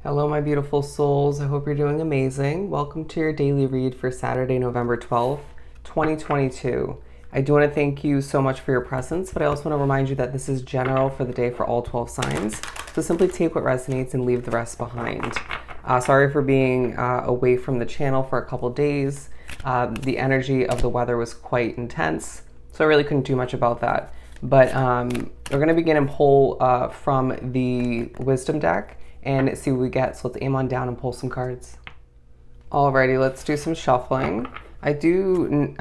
Hello, my beautiful souls. I hope you're doing amazing. Welcome to your daily read for Saturday, November 12th, 2022. I do want to thank you so much for your presence, but I also want to remind you that this is general for the day for all 12 signs. So simply take what resonates and leave the rest behind. Sorry for being away from the channel for a couple days. The energy of the weather was quite intense, so I really couldn't do much about that. But we're going to begin and pull from the Wisdom deck and see what we get. So let's aim on down and pull some cards. Alrighty, let's do some shuffling. I do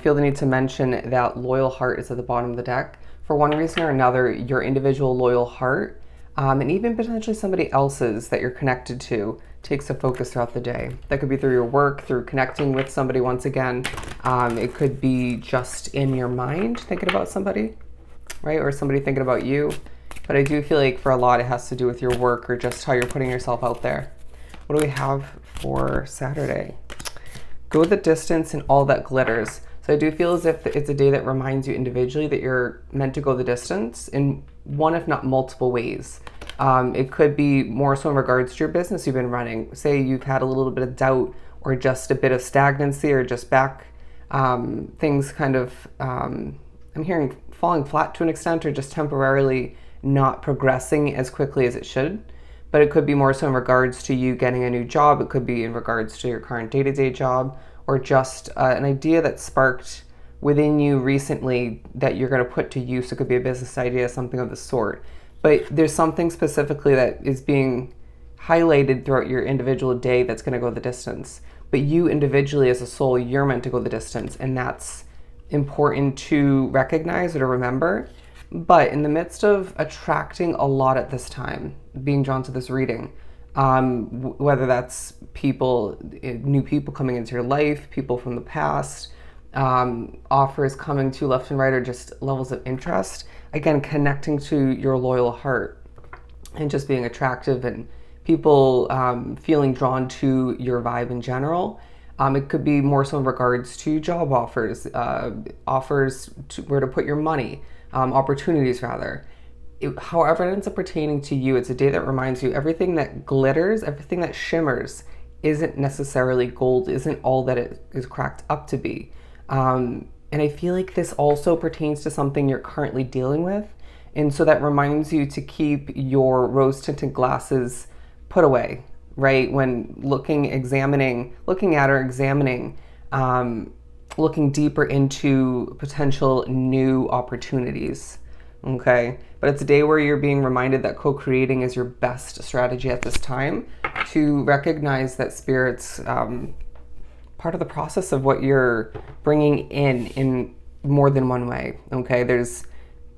feel the need to mention that Loyal Heart is at the bottom of the deck. For one reason or another, your individual loyal heart, and even potentially somebody else's that you're connected to, takes a focus throughout the day. That could be through your work, through connecting with somebody once again. It could be just in your mind thinking about somebody, right? Or somebody thinking about you. But I do feel like for a lot it has to do with your work or just how you're putting yourself out there. What do we have for Saturday? Go the distance and all that glitters. So I do feel as if it's a day that reminds you individually that you're meant to go the distance in one, if not multiple ways. It could be more so in regards to your business you've been running. Say you've had a little bit of doubt or just a bit of stagnancy or just back things kind of, I'm hearing falling flat to an extent or just temporarily not progressing as quickly as it should. But it could be more so in regards to you getting a new job. It could be in regards to your current day-to-day job, or just an idea that sparked within you recently that you're going to put to use. It could be a business idea, something of the sort. But there's something specifically that is being highlighted throughout your individual day that's going to go the distance. But you individually as a soul, you're meant to go the distance, and that's important to recognize or to remember. But in the midst of attracting a lot at this time, being drawn to this reading, whether that's people, new people coming into your life, people from the past, offers coming to left and right, or just levels of interest, again, connecting to your loyal heart and just being attractive and people feeling drawn to your vibe in general. It could be more so in regards to job offers, offers to where to put your money, opportunities rather. However it ends up pertaining to you, it's a day that reminds you everything that glitters, everything that shimmers isn't necessarily gold, isn't all that it is cracked up to be. And I feel like this also pertains to something you're currently dealing with. And so that reminds you to keep your rose-tinted glasses put away, right? When looking at or examining, looking deeper into potential new opportunities, okay? But it's a day where you're being reminded that co-creating is your best strategy at this time, to recognize that Spirit's part of the process of what you're bringing in more than one way, okay? There's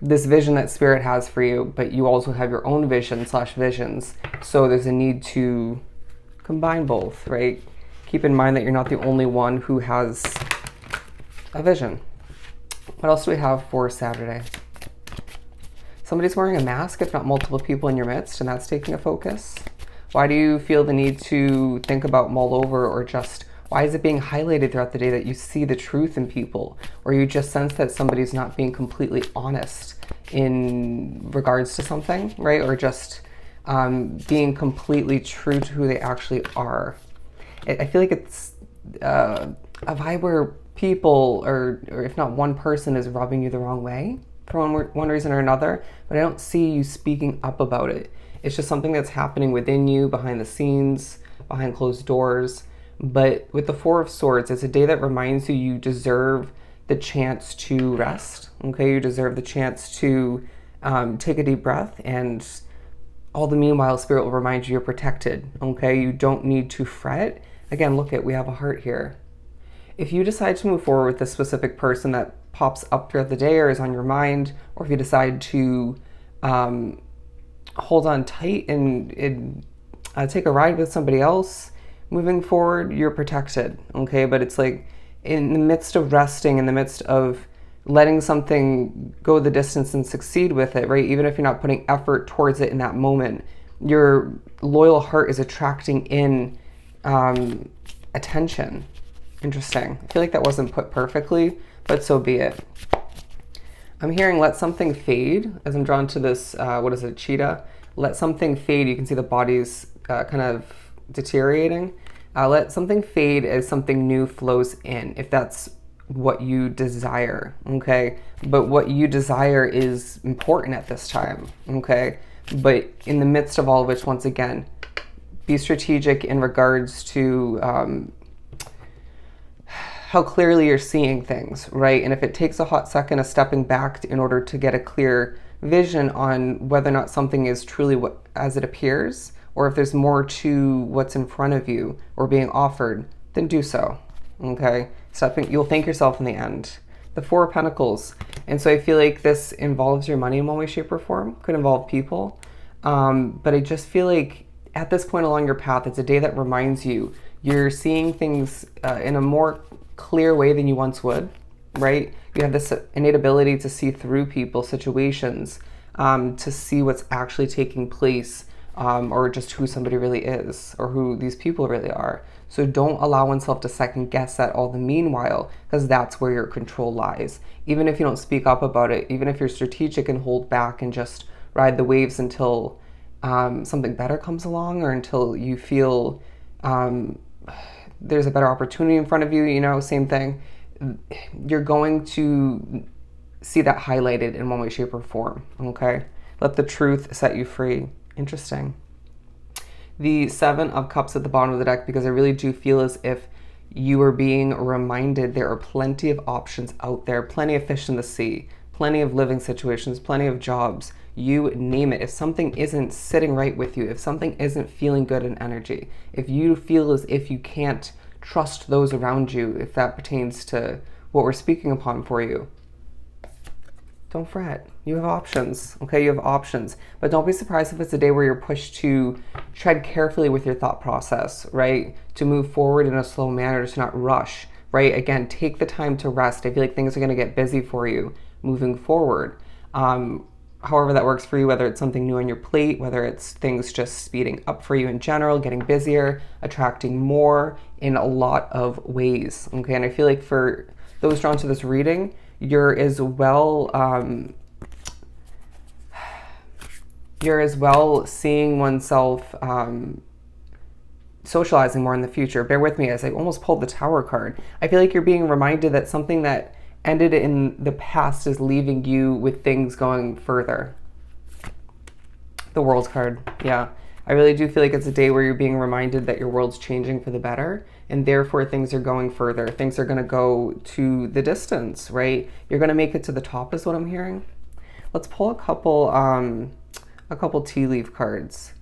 this vision that Spirit has for you, but you also have your own vision/visions. So there's a need to combine both, right? Keep in mind that you're not the only one who has a vision. What else do we have for Saturday? Somebody's wearing a mask, if not multiple people in your midst, and that's taking a focus. Why do you feel the need to think about, mull over, or just why is it being highlighted throughout the day that you see the truth in people, or you just sense that somebody's not being completely honest in regards to something, right? Or just being completely true to who they actually are. I feel like it's a vibe where people, or if not one person, is rubbing you the wrong way for one reason or another, but I don't see you speaking up about it. It's just something that's happening within you, behind the scenes, behind closed doors. But with the Four of Swords, it's a day that reminds you you deserve the chance to rest, okay? You deserve the chance to take a deep breath, and all the meanwhile, Spirit will remind you you're protected, okay? You don't need to fret. Again, look we have a heart here. If you decide to move forward with a specific person that pops up throughout the day or is on your mind, or if you decide to hold on tight and take a ride with somebody else, moving forward, you're protected, okay? But it's like in the midst of resting, in the midst of letting something go the distance and succeed with it, right? Even if you're not putting effort towards it in that moment, your loyal heart is attracting in attention. Interesting. I feel like that wasn't put perfectly, but so be it. I'm hearing let something fade as I'm drawn to this, what is it, cheetah? Let something fade. You can see the body's kind of deteriorating, let something fade as something new flows in, if that's what you desire, okay? But what you desire is important at this time, okay? But in the midst of all of which, once again, be strategic in regards to how clearly you're seeing things, right? And if it takes a hot second of stepping back in order to get a clear vision on whether or not something is truly what as it appears, or if there's more to what's in front of you or being offered, then do so, okay? You'll thank yourself in the end. The Four of Pentacles. And so I feel like this involves your money in one way, shape, or form. Could involve people. But I just feel like at this point along your path, it's a day that reminds you you're seeing things in a more clear way than you once would, right? You have this innate ability to see through people, situations, to see what's actually taking place, or just who somebody really is, or who these people really are. So don't allow oneself to second guess that all the meanwhile, because that's where your control lies. Even if you don't speak up about it, even if you're strategic and hold back and just ride the waves until something better comes along, or until you feel there's a better opportunity in front of you, same thing. You're going to see that highlighted in one way, shape, or form, okay? Let the truth set you free. Interesting. The Seven of Cups at the bottom of the deck, because I really do feel as if you are being reminded there are plenty of options out there, plenty of fish in the sea, plenty of living situations, plenty of jobs, you name it. If something isn't sitting right with you, if something isn't feeling good in energy, if you feel as if you can't trust those around you, if that pertains to what we're speaking upon for you, don't fret. You have options, okay? You have options. But don't be surprised if it's a day where you're pushed to tread carefully with your thought process, right? To move forward in a slow manner, to not rush, right? Again, take the time to rest. I feel like things are going to get busy for you moving forward. However that works for you, whether it's something new on your plate, whether it's things just speeding up for you in general, getting busier, attracting more in a lot of ways, okay? And I feel like for those drawn to this reading, you're as well seeing oneself socializing more in the future. Bear with me as I almost pulled the Tower card. I feel like you're being reminded that something that ended in the past is leaving you with things going further. The World card, yeah. I really do feel like it's a day where you're being reminded that your world's changing for the better, and therefore things are going further. Things are going to go to the distance, right? You're going to make it to the top is what I'm hearing. Let's pull a couple tea leaf cards.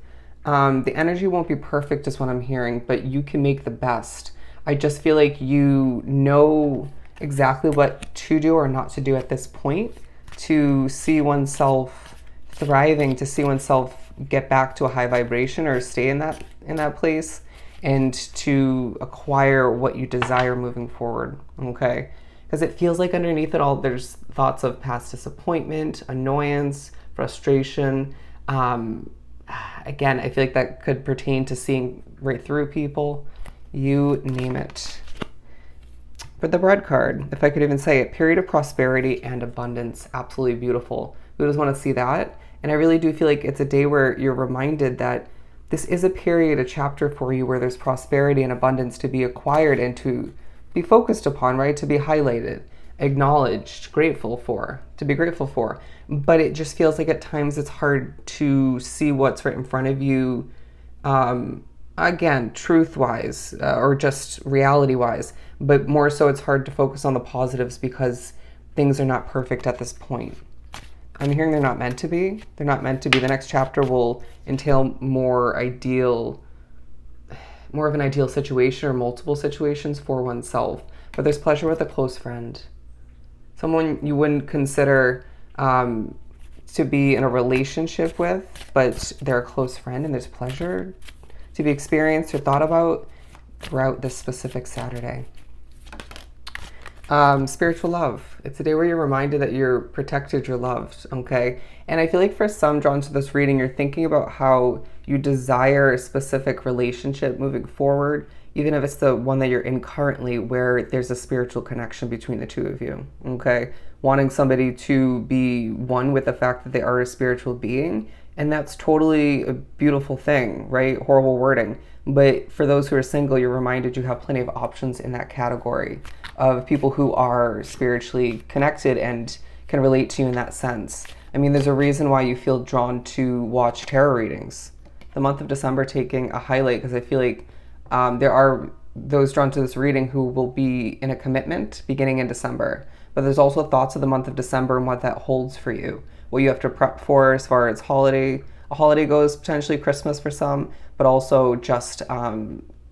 The energy won't be perfect is what I'm hearing, but you can make the best. I just feel like you know exactly what to do or not to do at this point to see oneself thriving, to see oneself get back to a high vibration or stay in that place, and to acquire what you desire moving forward, okay? Because it feels like underneath it all there's thoughts of past disappointment, annoyance, frustration. Again, I feel like that could pertain to seeing right through people, you name it. For the bread card, if I could even say it, period of prosperity and abundance, absolutely beautiful. We just want to see that. And I really do feel like it's a day where you're reminded that this is a period, a chapter for you where there's prosperity and abundance to be acquired and to be focused upon, right? To be highlighted, acknowledged, to be grateful for. But it just feels like at times it's hard to see what's right in front of you, again, truth-wise, or just reality-wise. But more so it's hard to focus on the positives because things are not perfect at this point. I'm hearing they're not meant to be. They're not meant to be. The next chapter will entail more of an ideal situation or multiple situations for oneself. But there's pleasure with a close friend. Someone you wouldn't consider to be in a relationship with, but they're a close friend, and there's pleasure to be experienced or thought about throughout this specific Saturday. Spiritual love. It's a day where you're reminded that you're protected, you're loved, okay? And I feel like for some drawn to this reading, you're thinking about how you desire a specific relationship moving forward, even if it's the one that you're in currently where there's a spiritual connection between the two of you, okay? Wanting somebody to be one with the fact that they are a spiritual being And that's totally a beautiful thing, right? Horrible wording. But for those who are single, you're reminded you have plenty of options in that category of people who are spiritually connected and can relate to you in that sense. I mean, there's a reason why you feel drawn to watch tarot readings. The month of December taking a highlight because I feel like there are those drawn to this reading who will be in a commitment beginning in December. But there's also thoughts of the month of December and what that holds for you, what you have to prep for as far as a holiday goes, potentially Christmas for some, but also just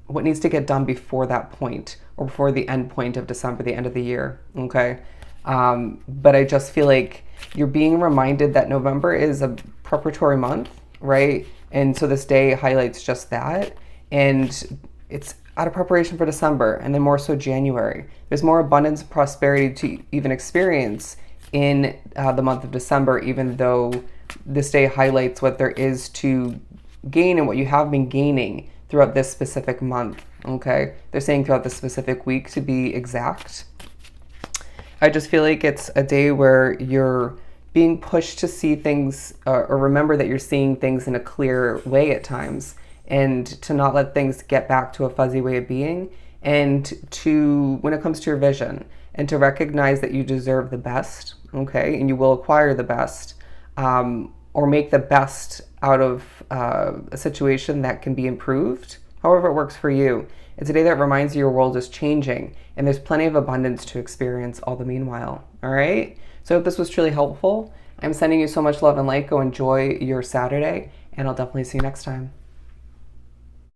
what needs to get done before that point or before the end point of December, the end of the year, okay? But I just feel like you're being reminded that November is a preparatory month, right? And so this day highlights just that. And it's out of preparation for December and then more so January. There's more abundance and prosperity to even experience in the month of December, even though this day highlights what there is to gain and what you have been gaining throughout this specific month, okay? They're saying throughout this specific week to be exact. I just feel like it's a day where you're being pushed to see things or remember that you're seeing things in a clear way at times, and to not let things get back to a fuzzy way of being, and to, when it comes to your vision, and to recognize that you deserve the best, okay? And you will acquire the best, or make the best out of a situation that can be improved, however it works for you. It's a day that reminds you your world is changing and there's plenty of abundance to experience all the meanwhile, all right? So I hope this was truly helpful. I'm sending you so much love and light. Go enjoy your Saturday, and I'll definitely see you next time.